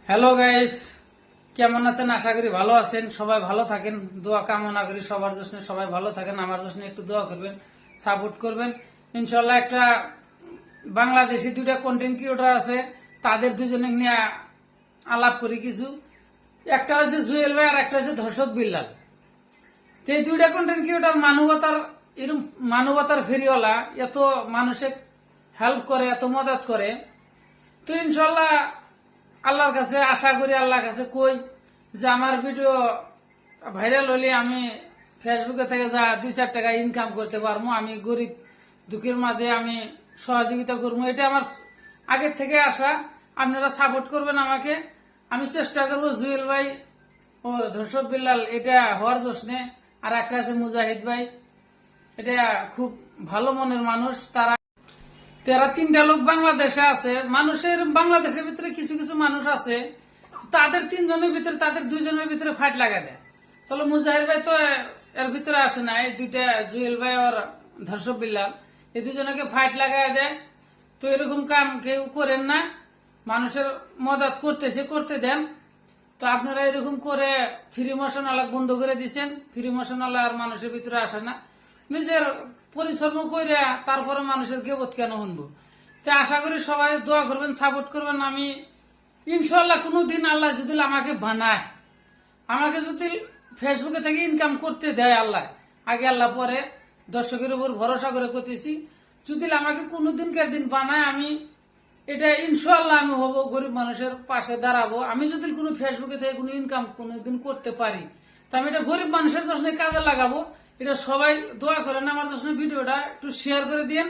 Hello guys, কেমন আছেন? আশা করি ভালো আছেন, সবাই ভালো থাকেন। দোয়া কামনা করি সবার জন্য, সবাই ভালো থাকেন। আমার জন্য একটু দোয়া করবেন, সাপোর্ট করবেন ইনশাল্লাহ। একটা বাংলাদেশি দুইটা কন্টেন্ট ক্রিয়েটর আছে, তাদের দুজনে নিয়ে আলাপ করি কিছু। একটা হচ্ছে জুয়েল ভাই আর একটা হচ্ছে ধর্ষক বিল্লাল। তো এই দুইটা কন্টেন্ট ক্রিয়েটর মানবতার এরকম মানবতার ফেরিওয়ালা, এত মানুষের হেল্প করে, এত মদত করে। তো ইনশাল্লাহ আল্লাহর কাছে আশা করি, আল্লাহর কাছে কই যে আমার ভিডিও ভাইরাল হলে আমি ফেসবুকে থেকে যা 2-4 টাকা ইনকাম করতে পারবো, আমি গরিব দুঃখের মাঝে আমি সহযোগিতা করবো। এটা আমার আগের থেকে আশা। আপনারা সাপোর্ট করবেন আমাকে। আমি চেষ্টা করবো জুয়েল ভাই ও ধর্ষক বিল্লাল এটা হওয়ার জন্যে। আর একটা আছে মুজাহিদ ভাই, এটা খুব ভালো মনের মানুষ। তারা 3টা লোক বাংলাদেশে আছে। মানুষের বাংলাদেশের ভিতরে কিছু কিছু মানুষ আছে, তাদের 3 জনের ভিতরে, তাদের 2 জনের ভিতরে ফাইট লাগা দেয়। চলো, মুজাহির ভাই তো এর ভিতরে আসে না। এই দুইটা জুয়েল ভাই আর ধর্ষক বিল্লাল, এই 2জনকে ফাইট লাগাই দেয়। তো এরকম কাম কেউ করেন না। মানুষের মদত করতেছে, করতে দেন। তো আপনারা এরকম করে ফ্রি মোশন আলাগ বন্ধ করে দিচ্ছেন। ফ্রি মোশন আর মানুষের ভিতরে আসে না। নিজের পরিশ্রম করে তারপরে মানুষের গেবত কেন শুনবো? তো আশা করি সবাই দোয়া করবেন, সাপোর্ট করবেন। আমি ইনশাল্লাহ কোনোদিন আল্লাহ যদি আমাকে বানায়, আমাকে যদি ফেসবুকে থেকে ইনকাম করতে দেয় আল্লাহ, আগে আল্লাহ পরে দর্শকের উপর ভরসা করে করতেছি। যদি আমাকে কোনোদিনকার দিন বানায়, আমি এটা ইনশাল্লাহ আমি হব, গরিব মানুষের পাশে দাঁড়াবো। আমি যদি কোনো ফেসবুকে থেকে কোনো ইনকাম কোনোদিন করতে পারি, তা আমি এটা গরিব মানুষের জন্য কাজে লাগাবো। এটা সবাই দোয়া করেন আমার জন্য। ভিডিওটা একটু শেয়ার করে দিন।